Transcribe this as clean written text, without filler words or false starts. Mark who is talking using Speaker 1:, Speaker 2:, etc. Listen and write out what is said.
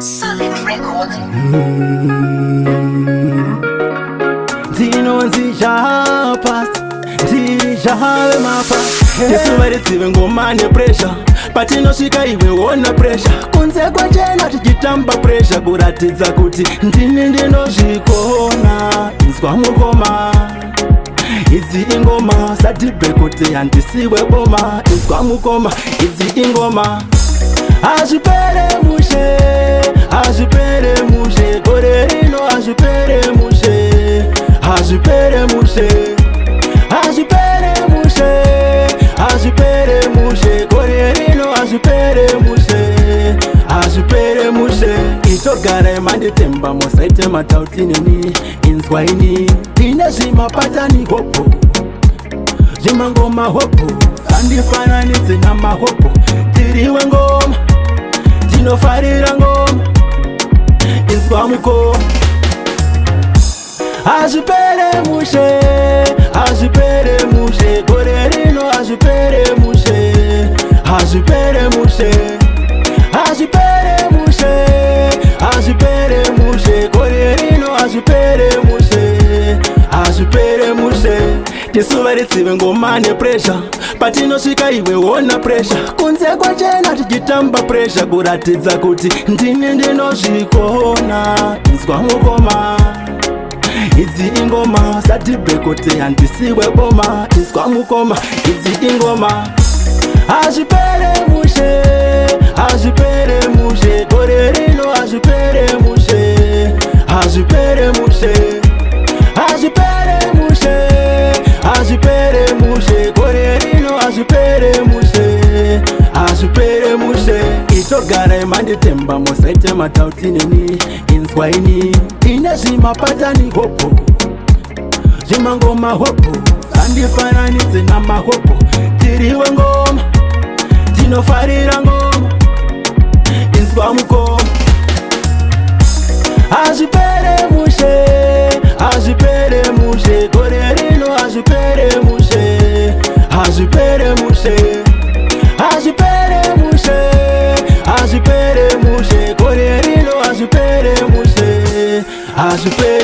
Speaker 1: Solid Records.
Speaker 2: Dino nzija past, nzija have mapa. Nisubari tsive ngoma ne pressure, patinosvika iwe wona pressure. Kunze kwachena tichitamba pressure kuratidza kuti ndini ndinozvikona. Inzwa mukoma, idzi ingoma sadhibhekuti handisiwe boma. Inzwa mukoma, idzi ingoma. Azvipere mushe, azvipere mushe, gore rino azvipere mushe, azvipere mushe, azvipere mushe, azvipere mushe, gore rino azvipere mushe, azvipere mushe. Itogara emanditemba mosaite matautinini, inzwa ini tine zvimapatani hopo, zvimangoma hopo, sandifananidze namahopo, tiriwe ngoma tinofarira ngoma. Inzwa mukoma, azvipere mushe, azvipere mushe, gore rino azvipere mushe, azvipere mushe, azvipere mushe, azvipere mushe, gore rino azvipere mushe, azvipere mushe. Tisuva ritsive ngoma ne pressure, patinosvika iwe wona pressure. Kunze kwachena tichitamba pressure kuratidza kuti ndini ndinozvikona. Inzwa mukoma, idzi ingoma sadhibhekuti handisiwe boma. Inzwa mukoma, idzi ingoma. Azvipere mushe, azvipere mushe, gore rino azvipere mushe, azvipere mushe, azvipere mushe, azvipere mushe, gore rino azvipere mushe, azvipere mushe. Itogara emanditemba mosaite matautinini, inzwa ini ine zvimapatani hopo, zvimangoma hopo, sandifananidze namahopo, tiriwe ngoma tinofarira ngoma. Inzwa mukoma, azvipere mushe, azvipere mushe, gore rino azvipere mushe, azvipere mushe, azvipere mushe, azvipere mushe, gore rino azvipere mushe, azvipere